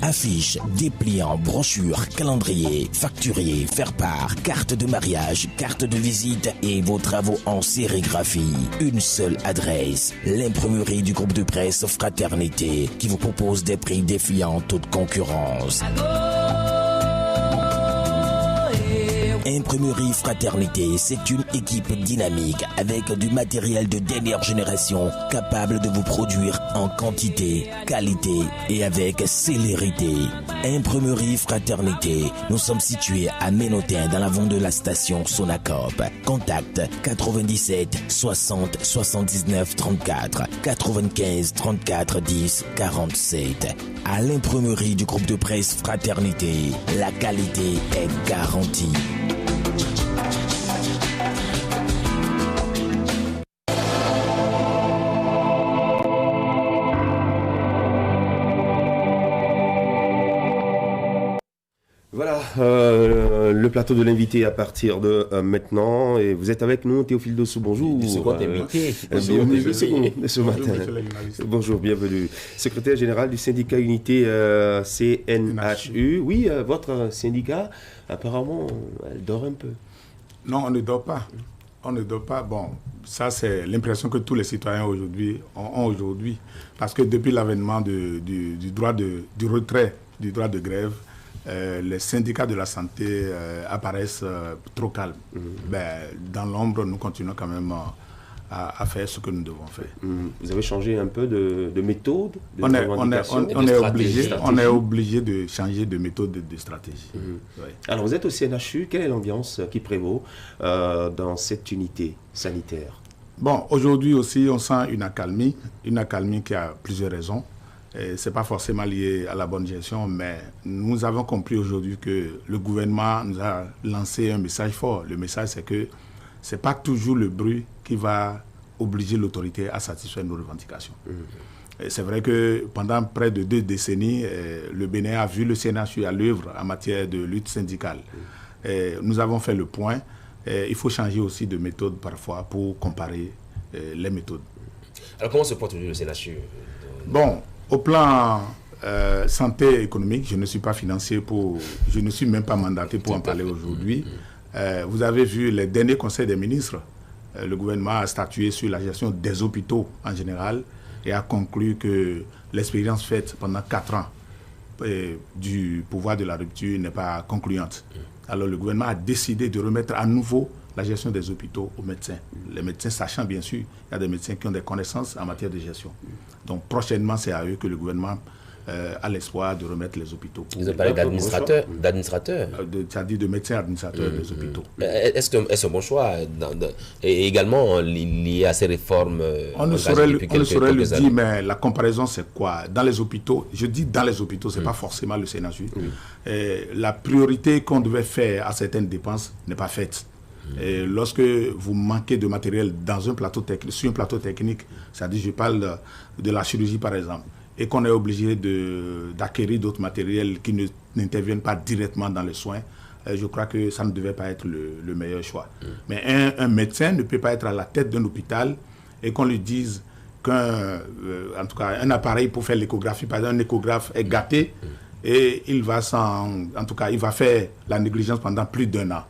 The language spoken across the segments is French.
Affiches, dépliants, brochures, calendriers, facturiers, faire-part, carte de mariage, carte de visite et vos travaux en sérigraphie. Une seule adresse, l'imprimerie du groupe de presse Fraternité qui vous propose des prix défiant toute concurrence. Imprimerie Fraternité, c'est une équipe dynamique avec du matériel de dernière génération capable de vous produire en quantité, qualité et avec célérité. Imprimerie Fraternité, nous sommes situés à Ménotin dans l'avant de la station Sonacop. Contact 97 60 79 34 95 34 10 47. À l'imprimerie du groupe de presse Fraternité, la qualité est garantie. Voilà, le plateau de l'invité à partir de maintenant. Et vous êtes avec nous, Théophile Dossou, bonjour. Bienvenue ce matin. Bonjour, bienvenue. Secrétaire général du syndicat Unité CNHU. Oui, votre syndicat, apparemment, elle dort un peu. Non, on ne dort pas. On ne dort pas. Bon, ça, c'est l'impression que tous les citoyens aujourd'hui ont aujourd'hui. Parce que depuis l'avènement du retrait du droit de grève, les syndicats de la santé apparaissent trop calmes. Dans l'ombre, nous continuons quand même à faire ce que nous devons faire. Vous avez changé un peu de méthode on est obligé de changer de méthode, de stratégie. Ouais. Alors, vous êtes au CNHU. Quelle est l'ambiance qui prévaut dans cette unité sanitaire? Bon, aujourd'hui aussi, on sent une accalmie qui a plusieurs raisons. Ce n'est pas forcément lié à la bonne gestion, mais nous avons compris aujourd'hui que le gouvernement nous a lancé un message fort. Le message, c'est que ce n'est pas toujours le bruit qui va obliger l'autorité à satisfaire nos revendications. C'est vrai que pendant près de 2 décennies, le Bénin a vu le CNHU à l'œuvre en matière de lutte syndicale. Nous avons fait le point. Il faut changer aussi de méthode parfois pour comparer les méthodes. Alors comment se porte aujourd'hui le CNHU? Bon, au plan santé économique, je ne suis pas financier je ne suis même pas mandaté pour en parler aujourd'hui. Vous avez vu les derniers conseils des ministres. Le gouvernement a statué sur la gestion des hôpitaux en général et a conclu que l'expérience faite pendant 4 ans du pouvoir de la rupture n'est pas concluante. Alors le gouvernement a décidé de remettre à nouveau la gestion des hôpitaux aux médecins. Les médecins sachant, bien sûr, il y a des médecins qui ont des connaissances en matière de gestion. Donc prochainement, c'est à eux que le gouvernement a l'espoir de remettre les hôpitaux. Vous avez parlé d'administrateurs. C'est-à-dire de médecins administrateurs des hôpitaux. Est-ce un bon choix et également lié à ces réformes on ne saurait le dire, mais la comparaison, c'est quoi? Dans les hôpitaux, je dis dans les hôpitaux, ce n'est pas forcément le CNHU. La priorité qu'on devait faire à certaines dépenses n'est pas faite. Et lorsque vous manquez de matériel sur un plateau technique, c'est-à-dire je parle de la chirurgie par exemple, et qu'on est obligé d'acquérir d'autres matériels qui n'interviennent pas directement dans les soins, je crois que ça ne devait pas être le meilleur choix. Mais un médecin ne peut pas être à la tête d'un hôpital et qu'on lui dise en tout cas, un appareil pour faire l'échographie, par exemple, un échographe est gâté, et il va faire la négligence pendant plus d'1 an.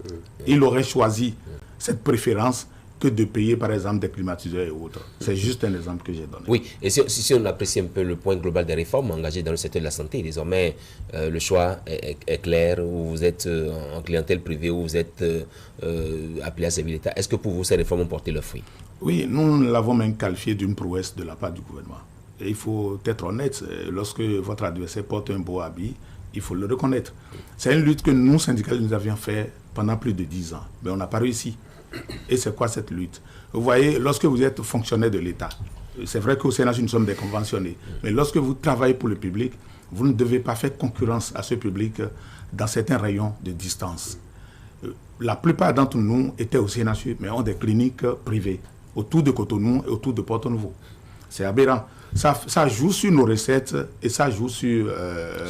Il aurait choisi cette préférence que de payer, par exemple, des climatiseurs et autres. C'est juste un exemple que j'ai donné. Oui, et si on apprécie un peu le point global des réformes engagées dans le secteur de la santé, désormais, le choix est clair, où vous êtes en clientèle privée, où vous êtes appelé à servir l'État. Est-ce que pour vous, ces réformes ont porté leurs fruits? Oui, nous l'avons même qualifié d'une prouesse de la part du gouvernement. Et il faut être honnête, lorsque votre adversaire porte un beau habit, il faut le reconnaître. C'est une lutte que nous, syndicalistes, nous avions fait pendant plus de 10 ans. Mais on n'a pas réussi. Et c'est quoi cette lutte? Vous voyez, lorsque vous êtes fonctionnaire de l'État, c'est vrai qu'au CNHU, nous sommes des conventionnés, mais lorsque vous travaillez pour le public, vous ne devez pas faire concurrence à ce public dans certains rayons de distance. La plupart d'entre nous étaient au CNHU, mais ont des cliniques privées, autour de Cotonou et autour de Porto-Nouveau. C'est aberrant. Ça joue sur nos recettes et ça joue sur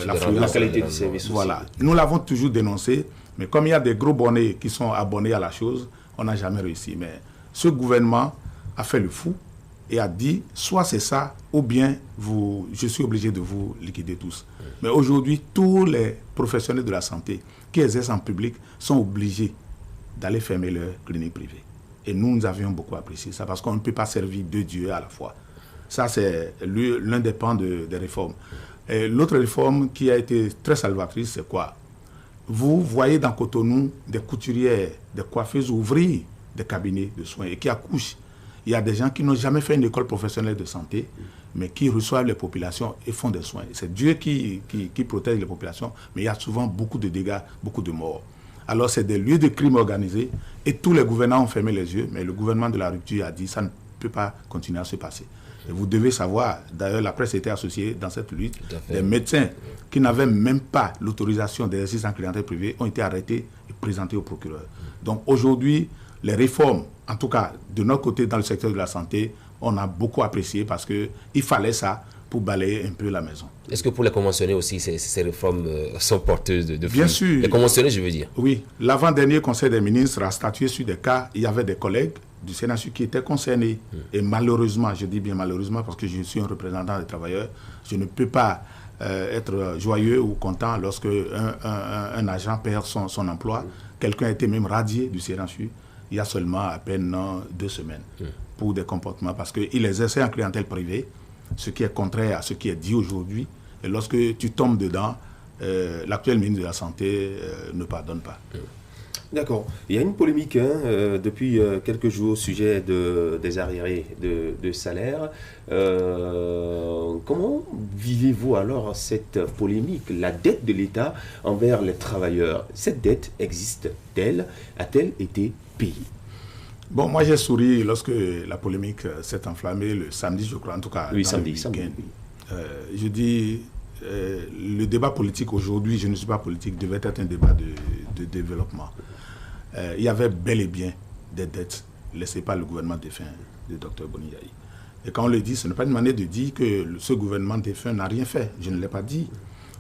la qualité du service. Voilà. Nous l'avons toujours dénoncé, mais comme il y a des gros bonnets qui sont abonnés à la chose, on n'a jamais réussi. Mais ce gouvernement a fait le fou et a dit, soit c'est ça, ou bien je suis obligé de vous liquider tous. Mais aujourd'hui, tous les professionnels de la santé qui exercent en public sont obligés d'aller fermer leur clinique privée. Et nous avions beaucoup apprécié ça, parce qu'on ne peut pas servir deux dieux à la fois. Ça, c'est l'un des pans des réformes. L'autre réforme qui a été très salvatrice, c'est quoi? Vous voyez dans Cotonou des couturières, des coiffeuses ouvrir des cabinets de soins et qui accouchent. Il y a des gens qui n'ont jamais fait une école professionnelle de santé, mais qui reçoivent les populations et font des soins. C'est Dieu qui protège les populations, mais il y a souvent beaucoup de dégâts, beaucoup de morts. Alors c'est des lieux de crime organisés et tous les gouvernants ont fermé les yeux, mais le gouvernement de la rupture a dit ça ne peut pas continuer à se passer. Et vous devez savoir, d'ailleurs la presse était associée dans cette lutte, des médecins qui n'avaient même pas l'autorisation d'exercice en clientèle privée ont été arrêtés et présentés au procureur. Donc aujourd'hui, les réformes, en tout cas de notre côté dans le secteur de la santé, on a beaucoup apprécié parce qu'il fallait ça pour balayer un peu la maison. Est-ce que pour les conventionnés aussi, ces réformes sont porteuses de fruits? Bien sûr. Les conventionnés, je veux dire. Oui. L'avant-dernier Conseil des ministres a statué sur des cas, il y avait des collègues du CNHU qui étaient concernés. Et malheureusement, je dis bien malheureusement parce que je suis un représentant des travailleurs, je ne peux pas être joyeux ou content lorsque un agent perd son emploi. Quelqu'un a été même radié du CNHU il y a seulement à peine 2 semaines pour des comportements parce qu'il exerçait en clientèle privée, ce qui est contraire à ce qui est dit aujourd'hui. Et lorsque tu tombes dedans, l'actuel ministre de la Santé ne pardonne pas. D'accord. Il y a une polémique depuis quelques jours au sujet des arriérés de salaire. Comment vivez-vous alors cette polémique, la dette de l'État envers les travailleurs? Cette dette existe-t-elle? A-t-elle été payée? Bon, moi j'ai souri lorsque la polémique s'est enflammée le samedi, je crois, en tout cas. Oui, samedi. Je dis, le débat politique aujourd'hui, je ne suis pas politique, devait être un débat de développement. Il y avait bel et bien des dettes laissées par le gouvernement défunt de Dr Boniaï. Et quand on le dit, ce n'est pas une manière de dire que ce gouvernement défunt n'a rien fait. Je ne l'ai pas dit.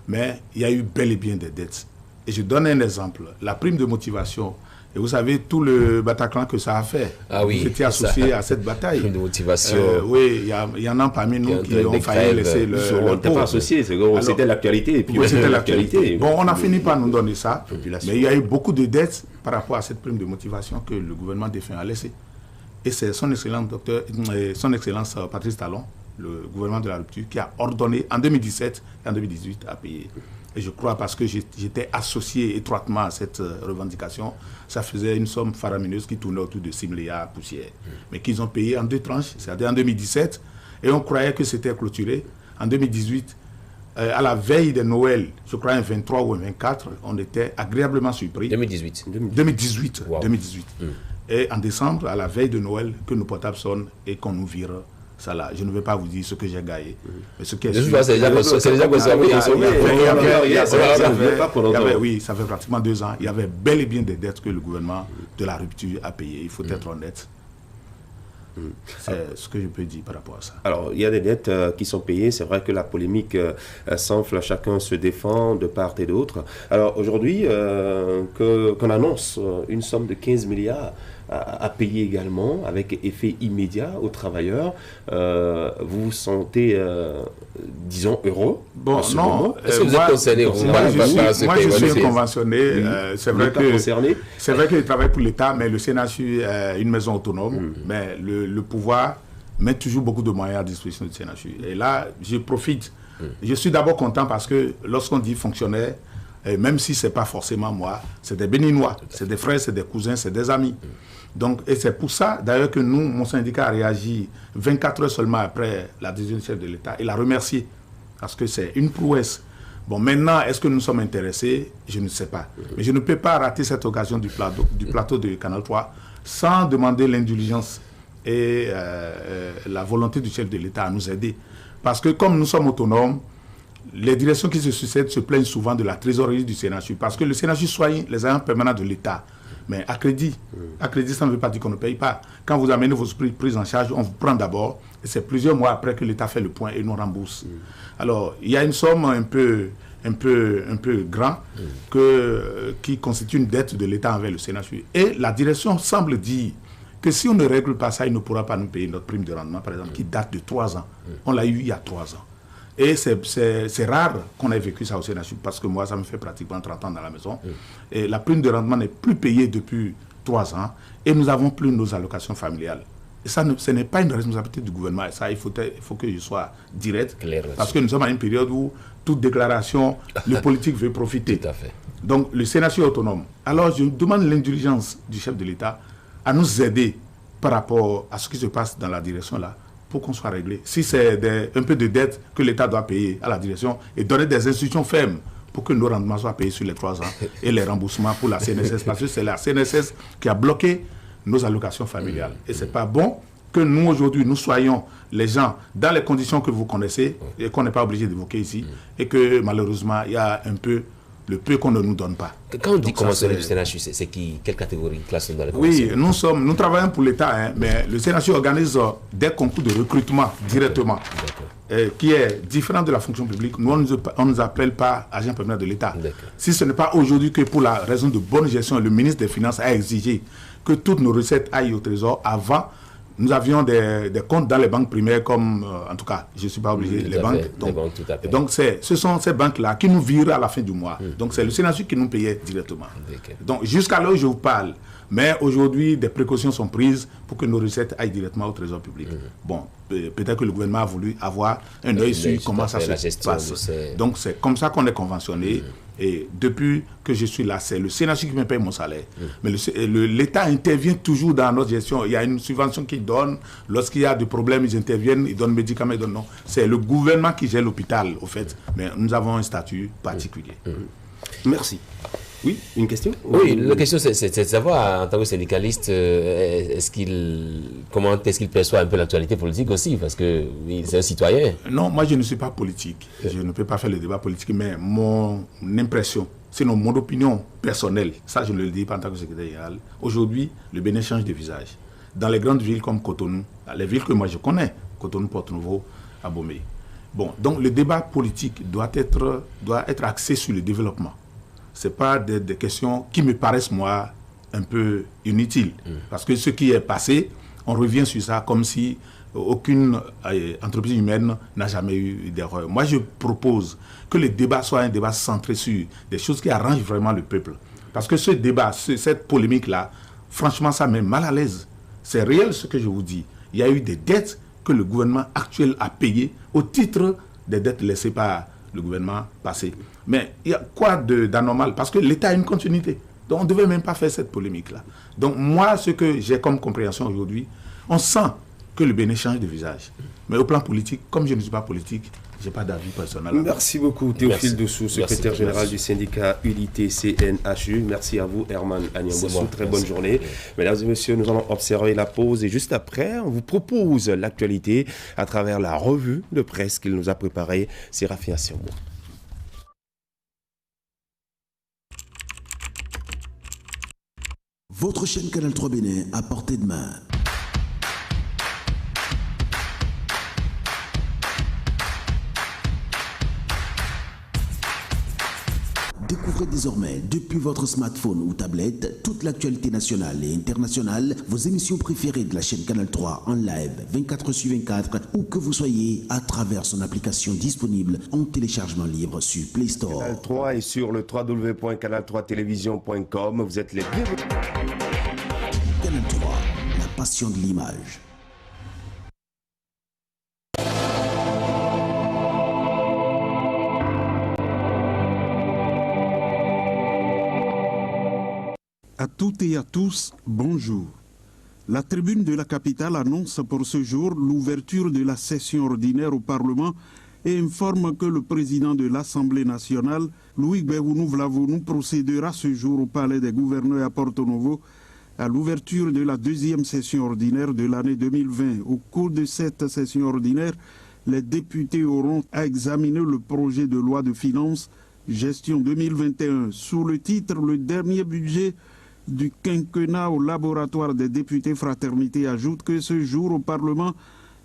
Mais il y a eu bel et bien des dettes. Et je donne un exemple. La prime de motivation. Et vous savez tout le Bataclan que ça a fait. Ah oui. J'étais associé à cette bataille. Prime de motivation. Oui, il y en a parmi nous qui ont failli laisser on n'était pas associé, c'était l'actualité. Et puis oui, c'était l'actualité. Bon, on a fini par nous donner ça. Mais il y a eu beaucoup de dettes par rapport à cette prime de motivation que le gouvernement défunt a laissée. Et c'est son Excellence Patrice Talon, le gouvernement de la rupture, qui a ordonné en 2017 et en 2018 à payer. Et je crois parce que j'étais associé étroitement à cette revendication, ça faisait une somme faramineuse qui tournait autour de 6 milliards poussières. Mais qu'ils ont payé en 2 tranches, c'est-à-dire en 2017, et on croyait que c'était clôturé. En 2018, à la veille de Noël, je crois un 23 ou un 24, on était agréablement surpris. 2018. 2018. Wow. 2018. Et en décembre, à la veille de Noël, que nos portables sonnent et qu'on nous vire ça là. Je ne vais pas vous dire ce que j'ai gagné. Mais ce qui est sûr, c'est déjà consommé. Oui, ça fait pratiquement 2 ans. Il y avait bel et bien des dettes que le gouvernement de la rupture a payées. Il faut être honnête. C'est ce que je peux dire par rapport à ça. Alors, il y a des dettes qui sont payées. C'est vrai que la polémique s'enfle, chacun se défend de part et d'autre. Alors, aujourd'hui, qu'on annonce une somme de 15 milliards à payer également, avec effet immédiat aux travailleurs, vous vous sentez, disons, heureux? Bon, non. Est-ce que vous êtes concerné? Moi, je suis un conventionné. C'est vrai que je travaille pour l'État, mais le CNHU est une maison autonome. Mais le pouvoir met toujours beaucoup de moyens à disposition du CNHU. Et là, je profite. Je suis d'abord content parce que lorsqu'on dit fonctionnaire, même si ce n'est pas forcément moi, c'est des Béninois, c'est des frères, c'est des cousins, c'est des amis. Donc, et c'est pour ça, d'ailleurs, que nous, mon syndicat a réagi 24 heures seulement après la décision du chef de l'État. Il a remercié, parce que c'est une prouesse. Bon, maintenant, est-ce que nous sommes intéressés? Je ne sais pas. Mais je ne peux pas rater cette occasion du plateau de Canal 3 sans demander l'indulgence et la volonté du chef de l'État à nous aider. Parce que comme nous sommes autonomes, les directions qui se succèdent se plaignent souvent de la trésorerie du CNHU. Parce que le CNHU soigne les agents permanents de l'État. Mais à crédit, ça ne veut pas dire qu'on ne paye pas. Quand vous amenez vos prises en charge, on vous prend d'abord. Et c'est plusieurs mois après que l'État fait le point et nous rembourse. Alors, il y a une somme un peu grand qui constitue une dette de l'État envers le CNHU. Et la direction semble dire que si on ne règle pas ça, il ne pourra pas nous payer notre prime de rendement, par exemple, qui date de 3 ans. On l'a eu il y a 3 ans. Et c'est rare qu'on ait vécu ça au CNHU, parce que moi, ça me fait pratiquement 30 ans dans la maison. Et la prime de rendement n'est plus payée depuis 3 ans, et nous n'avons plus nos allocations familiales. Et ça, ce n'est pas une responsabilité du gouvernement. Et ça, il faut que je sois direct, parce que nous sommes à une période où toute déclaration, le politique veut profiter. Tout à fait. Donc, le CNHU est autonome. Alors, je demande l'indulgence du chef de l'État à nous aider par rapport à ce qui se passe dans la direction là, pour qu'on soit réglé. Si c'est un peu de dette que l'État doit payer à la direction et donner des institutions fermes pour que nos rendements soient payés sur les 3 ans et les remboursements pour la CNSS, parce que c'est la CNSS qui a bloqué nos allocations familiales. Et ce n'est pas bon que nous, aujourd'hui, nous soyons les gens dans les conditions que vous connaissez et qu'on n'est pas obligé d'évoquer ici, et que malheureusement, il y a un peu le peu qu'on ne nous donne pas. Quand on dit conventionnaire du CNHU, c'est qui? Quelle catégorie, classe dans les Oui, nous travaillons pour l'État, mais le CNHU organise des concours de recrutement directement, qui est différent de la fonction publique. Nous, on ne nous appelle pas agent permanent de l'État. Si ce n'est pas aujourd'hui que pour la raison de bonne gestion, le ministre des Finances a exigé que toutes nos recettes aillent au Trésor. Avant, nous avions des comptes dans les banques primaires, comme, en tout cas, je ne suis pas obligé, les banques. Donc, ce sont ces banques-là qui nous virent à la fin du mois. Donc, c'est le CNHU qui nous payait directement. Donc, jusqu'à là où je vous parle. Mais aujourd'hui, des précautions sont prises pour que nos recettes aillent directement au Trésor public. Bon, peut-être que le gouvernement a voulu avoir un œil sur comment ça se passe. Donc, c'est comme ça qu'on est conventionné. Et depuis que je suis là, c'est le CNHU qui me paye mon salaire. Mais l'État intervient toujours dans notre gestion. Il y a une subvention qu'ils donnent. Lorsqu'il y a des problèmes, ils interviennent, ils donnent médicaments, ils donnent non. C'est le gouvernement qui gère l'hôpital, au fait. Mais nous avons un statut particulier. Merci. Oui, une question? Oui, la question c'est de savoir, en tant que syndicaliste, comment est-ce qu'il perçoit un peu l'actualité politique aussi, parce que c'est un citoyen. Non, moi je ne suis pas politique. Je ne peux pas faire le débat politique, mais mon impression, sinon mon opinion personnelle, ça je ne le dis pas en tant que secrétaire général, aujourd'hui le Bénin change de visage. Dans les grandes villes comme Cotonou, les villes que moi je connais, Cotonou, Porto-Novo, Abomey. Bon, donc le débat politique doit être axé sur le développement. Ce n'est pas des questions qui me paraissent, moi, un peu inutiles. Parce que ce qui est passé, on revient sur ça comme si aucune entreprise humaine n'a jamais eu d'erreur. Moi, je propose que le débat soit un débat centré sur des choses qui arrangent vraiment le peuple. Parce que ce débat, cette polémique-là, franchement, ça met mal à l'aise. C'est réel ce que je vous dis. Il y a eu des dettes que le gouvernement actuel a payées au titre des dettes laissées par le gouvernement passé. Mais il y a quoi d'anormal? Parce que l'État a une continuité. Donc on ne devait même pas faire cette polémique-là. Donc moi, ce que j'ai comme compréhension aujourd'hui, on sent que le Bénin change de visage. Mais au plan politique, comme je ne suis pas politique, je n'ai pas d'avis personnel. Merci beaucoup Théophile Dossou, secrétaire général du syndicat Unité CNHU. Merci à vous Herman Agnambossou. Très bonne journée. Mesdames et messieurs, nous allons observer la pause et juste après, on vous propose l'actualité à travers la revue de presse qu'il nous a préparée, Séraphin Sirbo. Votre chaîne Canal 3 Bénin à portée de main. Découvrez désormais, depuis votre smartphone ou tablette, toute l'actualité nationale et internationale, vos émissions préférées de la chaîne Canal 3 en live 24/24, où que vous soyez, à travers son application disponible en téléchargement libre sur Play Store. Canal 3 est sur le www.canal3television.com. Vous êtes les bienvenus. Canal 3, la passion de l'image. À toutes et à tous, bonjour. La tribune de la capitale annonce pour ce jour l'ouverture de la session ordinaire au Parlement et informe que le président de l'Assemblée nationale, Louis Béhounou Vlavonou, procédera ce jour au Palais des Gouverneurs à Porto-Novo à l'ouverture de la deuxième session ordinaire de l'année 2020. Au cours de cette session ordinaire, les députés auront à examiner le projet de loi de finances gestion 2021 sous le titre « Le dernier budget du quinquennat au laboratoire des députés Fraternité » ajoute que ce jour au Parlement,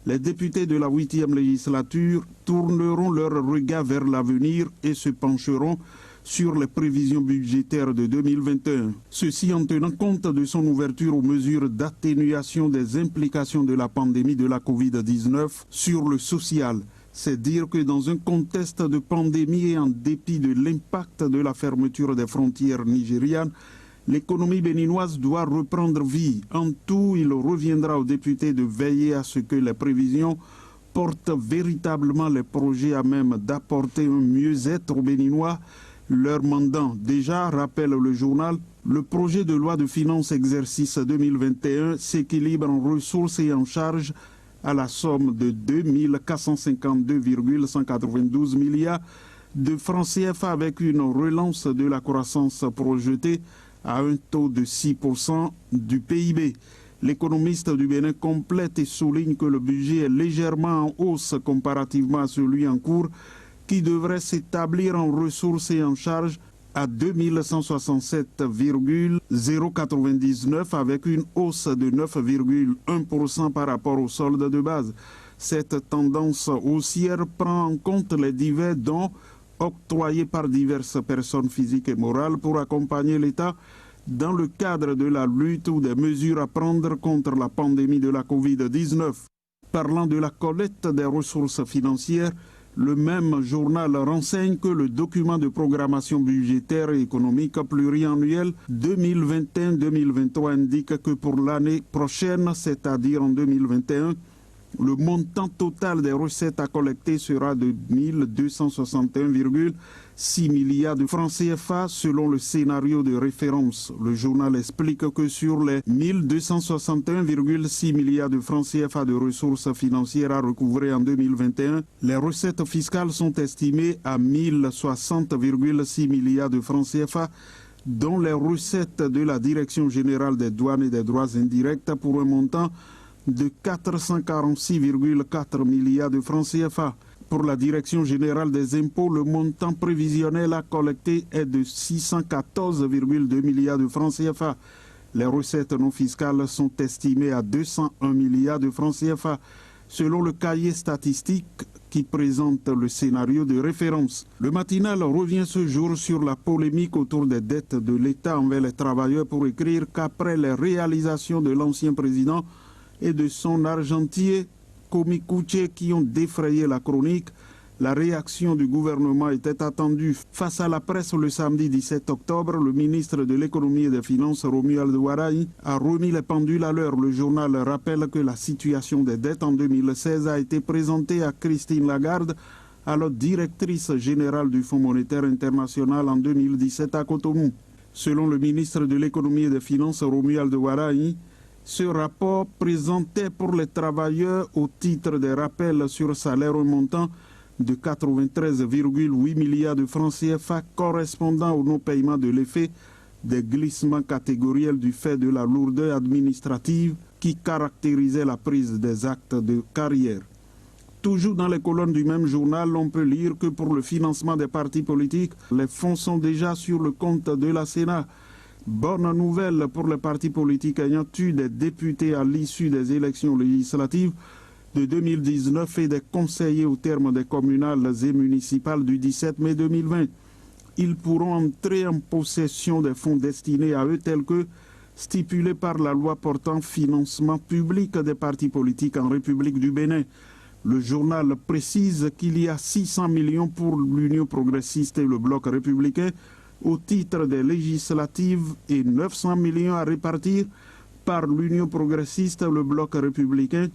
les députés de la 8e législature tourneront leur regard vers l'avenir et se pencheront sur les prévisions budgétaires de 2021. Ceci en tenant compte de son ouverture aux mesures d'atténuation des implications de la pandémie de la Covid-19 sur le social. C'est dire que dans un contexte de pandémie et en dépit de l'impact de la fermeture des frontières nigérianes, l'économie béninoise doit reprendre vie. En tout, il reviendra aux députés de veiller à ce que les prévisions portent véritablement les projets à même d'apporter un mieux-être aux Béninois, leur mandat. Déjà, rappelle le journal, le projet de loi de finances exercice 2021 s'équilibre en ressources et en charges à la somme de 2 452,192 milliards de francs CFA avec une relance de la croissance projetée à un taux de 6% du PIB. L'économiste du Bénin complète et souligne que le budget est légèrement en hausse comparativement à celui en cours qui devrait s'établir en ressources et en charges à 2167,099 avec une hausse de 9,1% par rapport au solde de base. Cette tendance haussière prend en compte les divers dons octroyés par diverses personnes physiques et morales pour accompagner l'État dans le cadre de la lutte ou des mesures à prendre contre la pandémie de la Covid-19. Parlant de la collecte des ressources financières, le même journal renseigne que le document de programmation budgétaire et économique pluriannuel 2021-2023 indique que pour l'année prochaine, c'est-à-dire en 2021, le montant total des recettes à collecter sera de 1261,6 milliards de francs CFA selon le scénario de référence. Le journal explique que sur les 1261,6 milliards de francs CFA de ressources financières à recouvrer en 2021, les recettes fiscales sont estimées à 1060,6 milliards de francs CFA, dont les recettes de la Direction générale des douanes et des droits indirects pour un montant de 446,4 milliards de francs CFA. Pour la Direction générale des impôts, le montant prévisionnel à collecter est de 614,2 milliards de francs CFA. Les recettes non fiscales sont estimées à 201 milliards de francs CFA, selon le cahier statistique qui présente le scénario de référence. Le matinal revient ce jour sur la polémique autour des dettes de l'État envers les travailleurs pour écrire qu'après les réalisations de l'ancien président et de son argentier, Komi Kouché, qui ont défrayé la chronique, la réaction du gouvernement était attendue. Face à la presse le samedi 17 octobre, le ministre de l'économie et des finances, Romuald Waraï, a remis les pendules à l'heure. Le journal rappelle que la situation des dettes en 2016 a été présentée à Christine Lagarde, alors directrice générale du Fonds monétaire international en 2017 à Cotonou. Selon le ministre de l'économie et des finances, Romuald Waraï, ce rapport présentait pour les travailleurs au titre des rappels sur salaire un montant de 93,8 milliards de francs CFA correspondant au non-paiement de l'effet des glissements catégoriels du fait de la lourdeur administrative qui caractérisait la prise des actes de carrière. Toujours dans les colonnes du même journal, on peut lire que pour le financement des partis politiques, les fonds sont déjà sur le compte de la Sénat. Bonne nouvelle pour les partis politiques ayant eu des députés à l'issue des élections législatives de 2019 et des conseillers au terme des communales et municipales du 17 mai 2020. Ils pourront entrer en possession des fonds destinés à eux tels que stipulés par la loi portant financement public des partis politiques en République du Bénin. Le journal précise qu'il y a 600 millions pour l'Union progressiste et le Bloc républicain au titre des législatives et 900 millions à répartir par l'Union progressiste, le Bloc républicain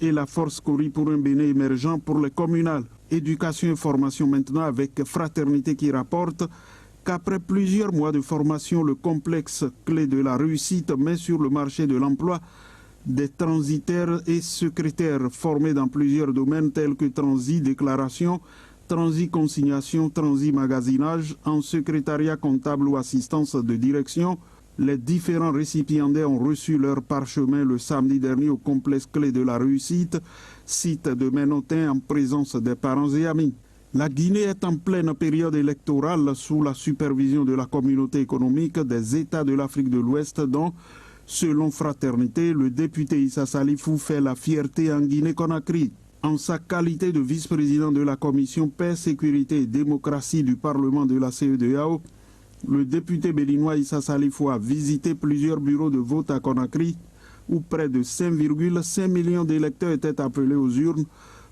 et la Force Cori pour un Bénin émergent pour les communales. Éducation et formation maintenant avec Fraternité qui rapporte qu'après plusieurs mois de formation, le complexe clé de la réussite met sur le marché de l'emploi des transitaires et secrétaires formés dans plusieurs domaines tels que transit, déclaration, transit consignation, transit magasinage, en secrétariat comptable ou assistance de direction. Les différents récipiendaires ont reçu leur parchemin le samedi dernier au complexe clé de la réussite, site de Ménotin en présence des parents et amis. La Guinée est en pleine période électorale sous la supervision de la communauté économique des États de l'Afrique de l'Ouest dont, selon Fraternité, le député Issa Salifou fait la fierté en Guinée-Conakry. En sa qualité de vice-président de la commission paix, sécurité et démocratie du Parlement de la CEDEAO, le député béninois Issa Salifou a visité plusieurs bureaux de vote à Conakry où près de 5,5 millions d'électeurs étaient appelés aux urnes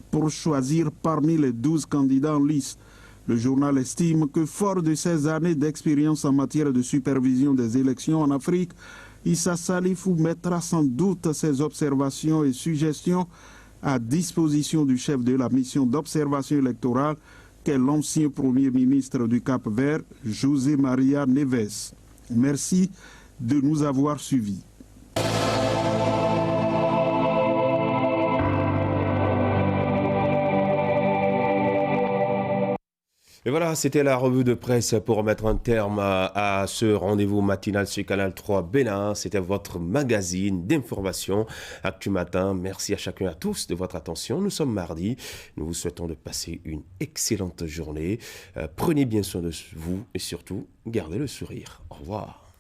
pour choisir parmi les 12 candidats en lice. Le journal estime que fort de ses années d'expérience en matière de supervision des élections en Afrique, Issa Salifou mettra sans doute ses observations et suggestions à disposition du chef de la mission d'observation électorale qu'est l'ancien Premier ministre du Cap-Vert, José Maria Neves. Merci de nous avoir suivis. Et voilà, c'était la revue de presse pour mettre un terme à ce rendez-vous matinal sur Canal 3 Bénin. C'était votre magazine d'information Actu Matin. Merci à chacun et à tous de votre attention. Nous sommes mardi. Nous vous souhaitons de passer une excellente journée. Prenez bien soin de vous et surtout, gardez le sourire. Au revoir.